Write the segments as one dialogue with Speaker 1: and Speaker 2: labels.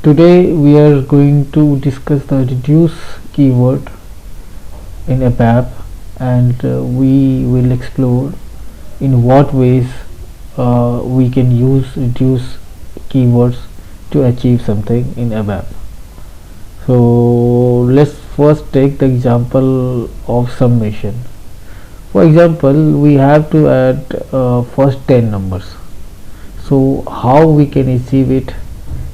Speaker 1: Today we are going to discuss the reduce keyword in ABAP, and we will explore in what ways we can use reduce keywords to achieve something in ABAP. So let's first take the example of summation. For example, we have to add first 10 numbers. So how we can achieve it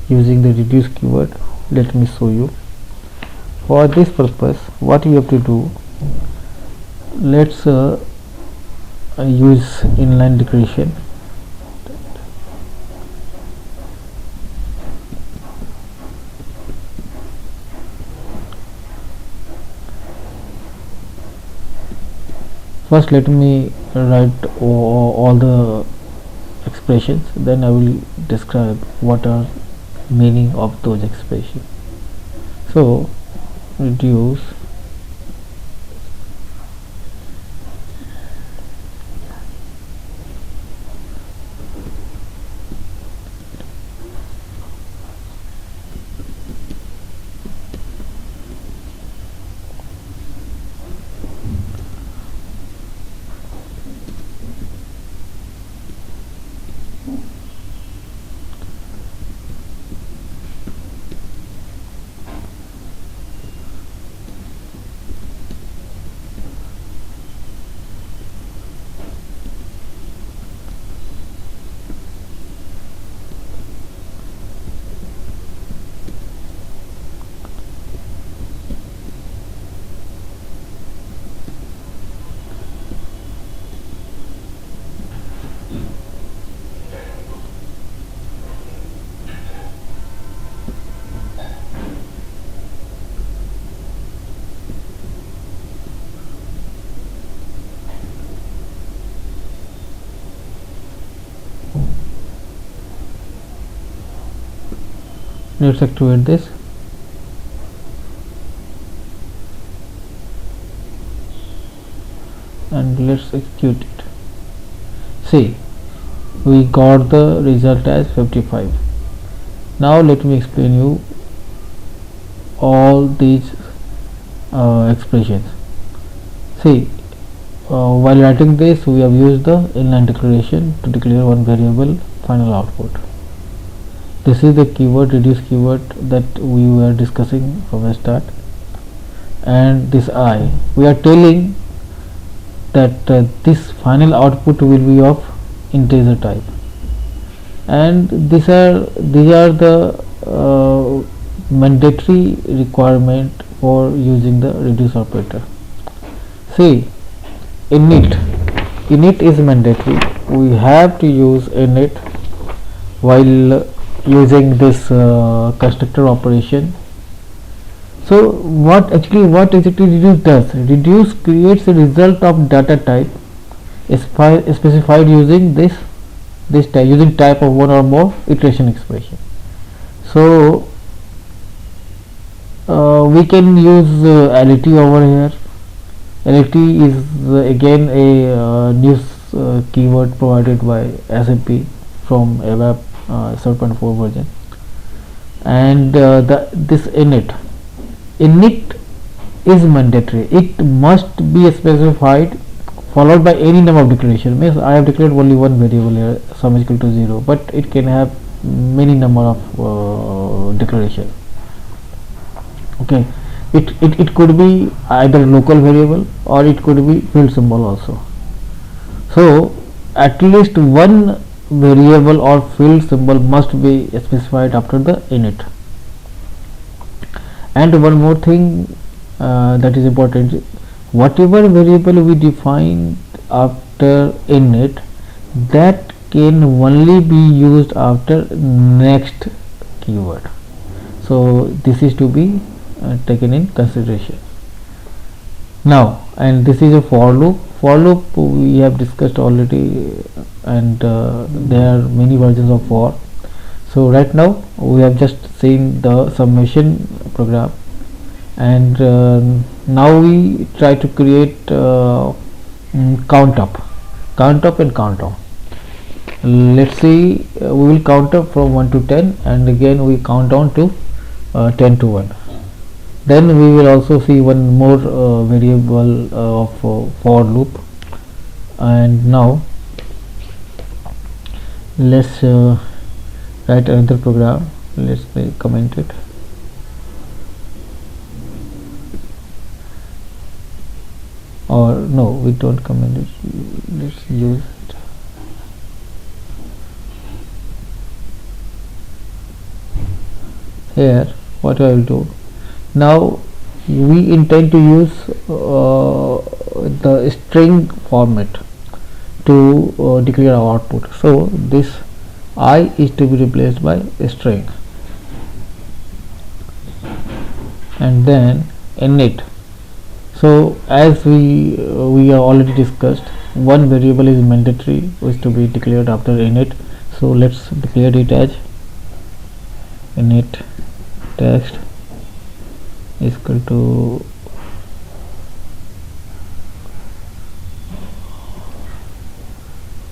Speaker 1: using the reduce keyword? Let me show you. For this purpose, what you have to do, let's use inline declaration. First let me write all the expressions, then I will describe what are meaning of those expressions. So reduce let's activate this. And let's execute it. See, we got the result as 55. Now let me explain you all these expressions. See, while writing this we have used the inline declaration to declare one variable final output. This is the keyword reduce keyword that we were discussing from the start, and this I, we are telling that this final output will be of integer type, and these are the mandatory requirement for using the reduce operator. See, init is mandatory. We have to use init while using this constructor operation. So what exactly reduce does? Reduce creates a result of data type specified using this type, using type of one or more iteration expression. So we can use lit over here. Lit is again a new keyword provided by SAP from ABAP 7.4 version, and this init is mandatory. It must be specified followed by any number of declaration. Means I have declared only one variable here, sum is equal to 0, but it can have many number of declaration. Okay, it could be either local variable or it could be field symbol also. So at least one variable or field symbol must be specified after the init. And one more thing that is important, whatever variable we define after init, that can only be used after next keyword. So this is to be taken in consideration. Now, and this is a for loop. For loop we have discussed already, and there are many versions of for. So right now we have just seen the summation program, and now we try to create count up and count down. let's see, we will count up from 1 to 10 and again we count down to 10 to 1. Then we will also see one more variable of for loop. And now let's write another program. Let's comment it. Or no, we don't comment it. Let's use it. Here what I will do now, we intend to use the string format to declare our output. So this I is to be replaced by a string, and then init. So as we have already discussed, one variable is mandatory, which to be declared after init. So let's declare it as init text is equal to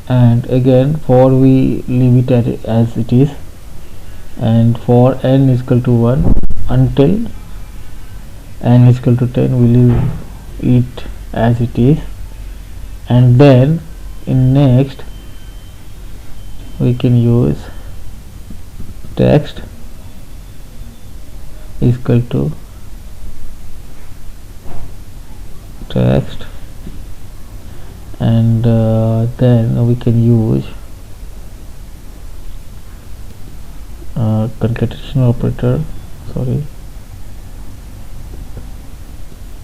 Speaker 1: and again for we leave it as it is, and for n is equal to 1 until n is equal to 10 we leave it as it is, and then in next we can use text is equal to text, and then we can use concatenation operator,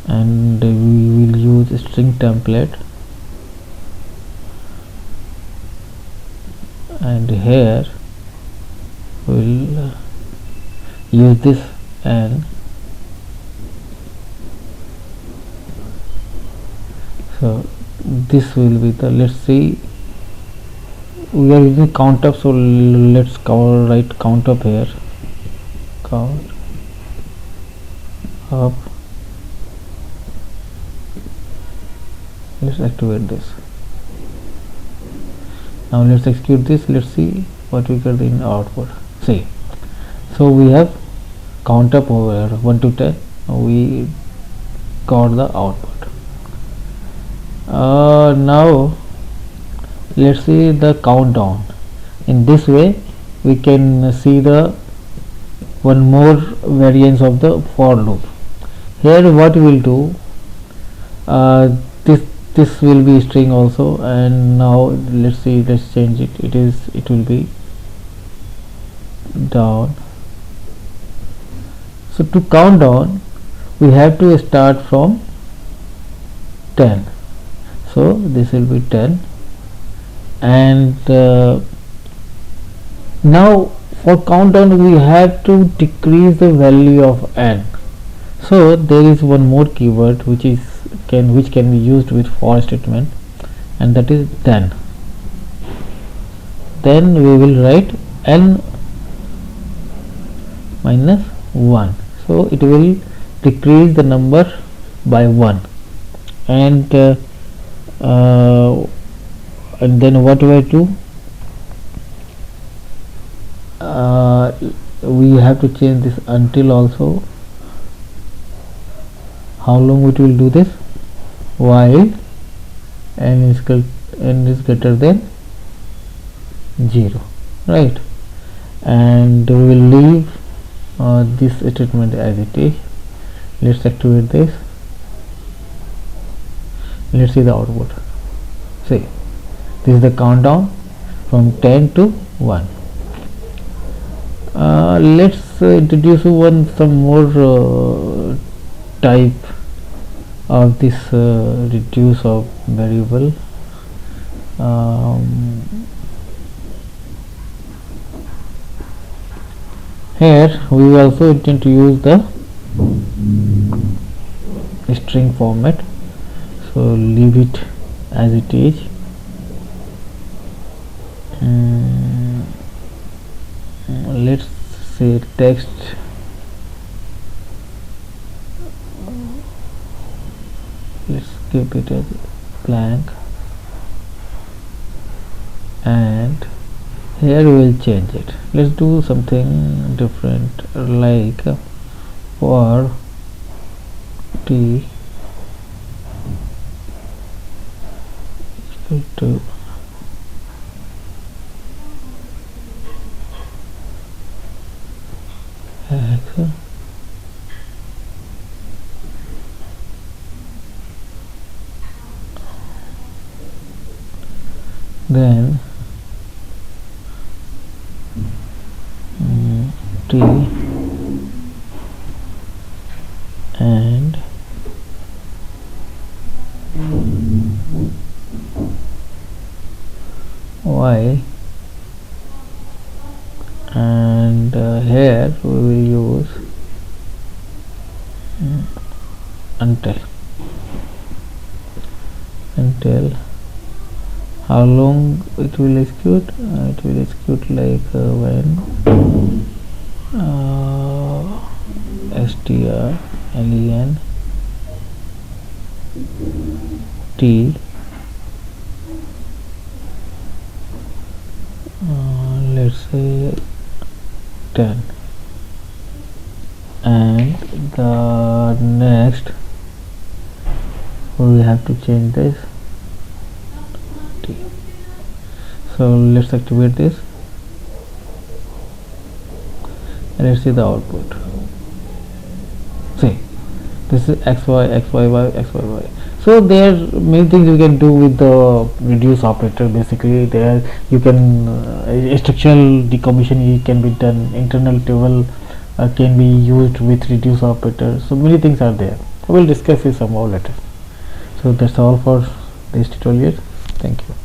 Speaker 1: and we will use string template, and here we will use this and so this will be the, let's see, we are using count up, so let's write count up here, count up. Let's activate this. Now let's execute this. Let's see what we get in output. See, so we have count up over here 1 to 10. We got the output. Now let's see the countdown. In this way we can see the one more variance of the for loop. Here what we will do, this will be string also, and now let's see, let's change it. It will be down. So to count down we have to start from 10. So this will be 10, and now for countdown we have to decrease the value of n. So there is one more keyword which can be used with for statement, and that is then. Then we will write n minus 1. So it will decrease the number by 1, and then what do I do? We have to change this until also. How long it will do this? While n is greater than 0, right? And we will leave this statement as it is. Let's activate this. Let's see the output. See, this is the countdown from 10 to 1. Let's introduce some more type of this reduce of variable. Here we also intend to use the string format, so leave it as it is. Let's say text let's keep it as blank, and Here we will change it. Let's do something different, like for t equal to x, then t and y, and here we will use until how long it will execute. It will execute like when strlen t let's say 10, and the next we have to change this t. So let's activate this and let's see the output. See, this is xy, xyy, xyy. So there are many things you can do with the reduce operator. Basically, there you can structural decommission can be done. Internal table can be used with reduce operator. So many things are there. I will discuss this some more later. So that's all for this tutorial. Thank you.